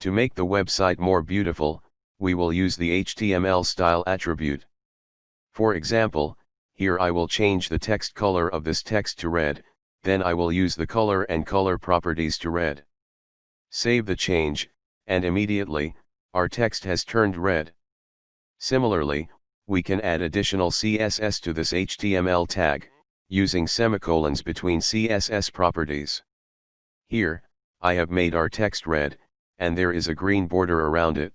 To make the website more beautiful, we will use the HTML style attribute. For example, here I will change the text color of this text to red, then I will use the color and color properties to red. Save the change, and immediately, our text has turned red. Similarly, we can add additional CSS to this HTML tag, using semicolons between CSS properties. Here, I have made our text red, and there is a green border around it.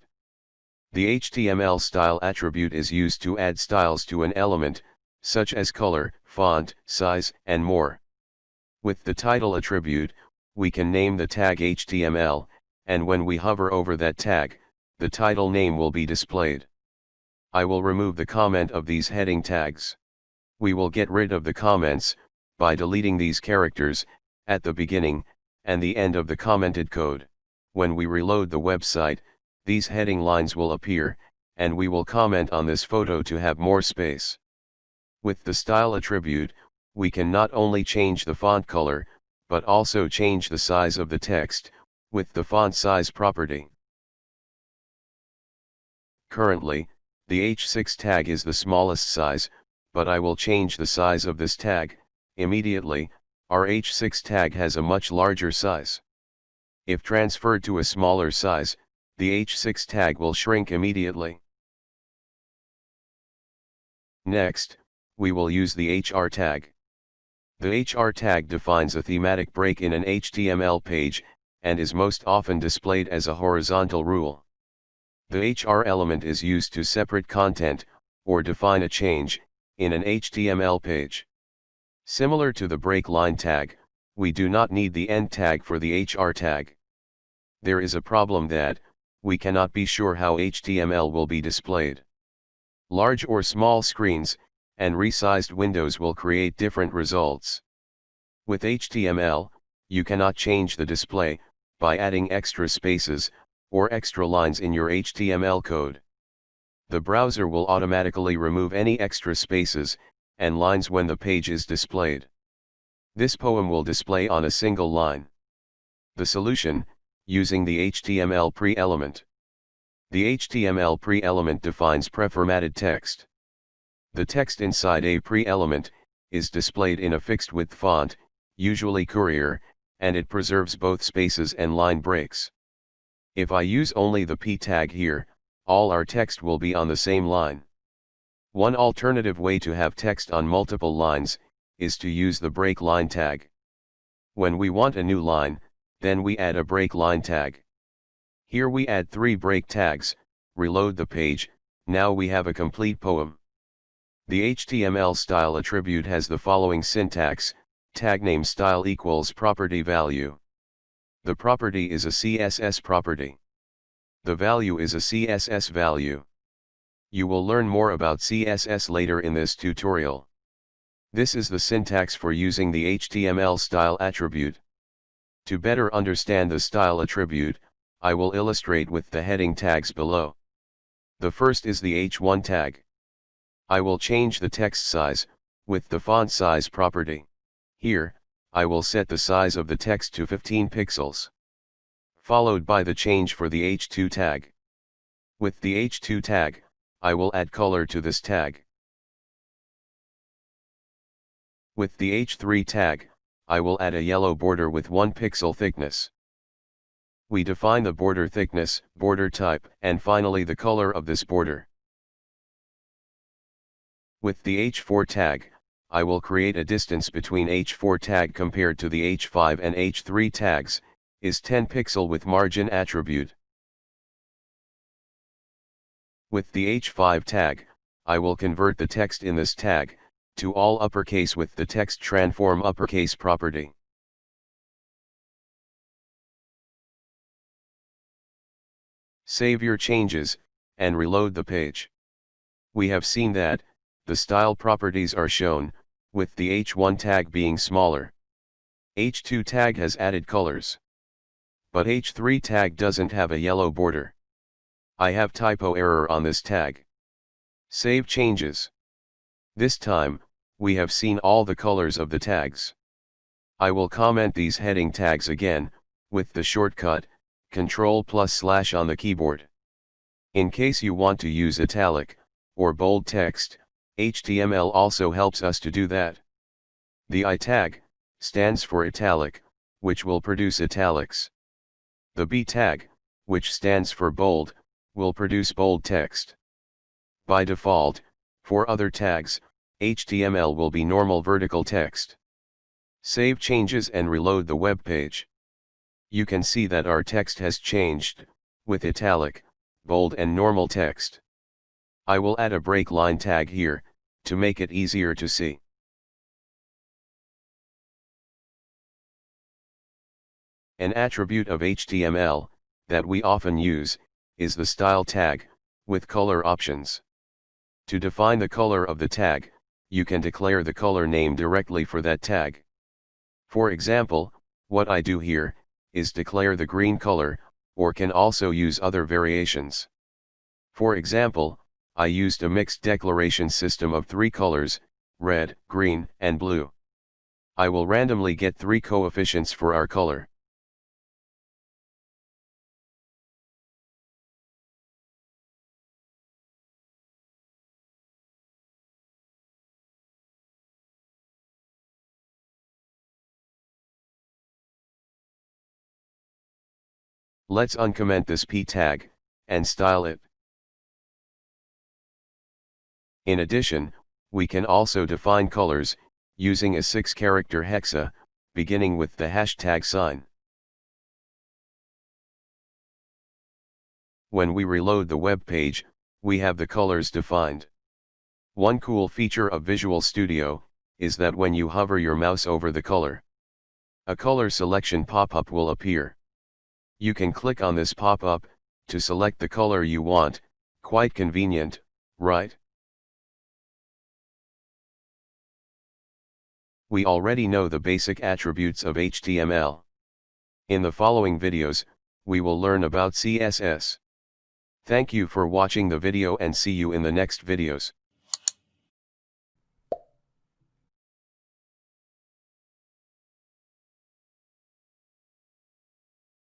The HTML style attribute is used to add styles to an element, such as color, font, size, and more. With the title attribute, we can name the tag HTML, and when we hover over that tag, the title name will be displayed. I will remove the comment of these heading tags. We will get rid of the comments by deleting these characters at the beginning and the end of the commented code. When we reload the website, these heading lines will appear, and we will comment on this photo to have more space. With the style attribute, we can not only change the font color, but also change the size of the text, with the font size property. Currently, the H6 tag is the smallest size, but I will change the size of this tag. Immediately, our H6 tag has a much larger size. If transferred to a smaller size, the H6 tag will shrink immediately. Next, we will use the HR tag. The HR tag defines a thematic break in an HTML page, and is most often displayed as a horizontal rule. The HR element is used to separate content, or define a change, in an HTML page. Similar to the break line tag, we do not need the end tag for the HR tag. There is a problem that, we cannot be sure how HTML will be displayed. Large or small screens, and resized windows will create different results. With HTML, you cannot change the display by adding extra spaces, or extra lines in your HTML code. The browser will automatically remove any extra spaces and lines when the page is displayed. This poem will display on a single line. The solution, using the HTML pre-element. The HTML pre-element defines preformatted text. The text inside a pre-element is displayed in a fixed-width font, usually Courier, and it preserves both spaces and line breaks. If I use only the p tag here, all our text will be on the same line. One alternative way to have text on multiple lines is to use the break line tag. When we want a new line, then we add a break line tag. Here we add 3 break tags, reload the page. Now we have a complete poem. The HTML style attribute has the following syntax: tag name style equals property value. The property is a CSS property. The value is a CSS value. You will learn more about CSS later in this tutorial. This is the syntax for using the HTML style attribute. To better understand the style attribute, I will illustrate with the heading tags below. The first is the H1 tag. I will change the text size with the font size property. Here, I will set the size of the text to 15 pixels. Followed by the change for the H2 tag. With the H2 tag, I will add color to this tag. With the H3 tag, I will add a yellow border with 1 pixel thickness. We define the border thickness, border type, and finally the color of this border. With the H4 tag, I will create a distance between H4 tag compared to the H5 and H3 tags, is 10 pixel with margin attribute. With the H5 tag, I will convert the text in this tag to all uppercase with the text transform uppercase property. Save your changes, and reload the page. We have seen that the style properties are shown, with the H1 tag being smaller. H2 tag has added colors. But H3 tag doesn't have a yellow border. I have typo error on this tag. Save changes. This time, we have seen all the colors of the tags. I will comment these heading tags again, with the shortcut, Ctrl+/ on the keyboard. In case you want to use italic, or bold text, HTML also helps us to do that. The I tag stands for italic, which will produce italics. The B tag, which stands for bold, will produce bold text. By default, for other tags, HTML will be normal vertical text. Save changes and reload the web page. You can see that our text has changed, with italic, bold and normal text. I will add a break line tag here, to make it easier to see. An attribute of HTML, that we often use, is the style tag, with color options. To define the color of the tag, you can declare the color name directly for that tag. For example, what I do here, is declare the green color, or can also use other variations. For example, I used a mixed declaration system of 3 colors, red, green, and blue. I will randomly get 3 coefficients for our color. Let's uncomment this p tag, and style it. In addition, we can also define colors, using a 6-character hexa, beginning with the hashtag sign. When we reload the web page, we have the colors defined. One cool feature of Visual Studio, is that when you hover your mouse over the color, a color selection pop-up will appear. You can click on this pop-up, to select the color you want. Quite convenient, right? We already know the basic attributes of HTML. In the following videos, we will learn about CSS. Thank you for watching the video and see you in the next videos.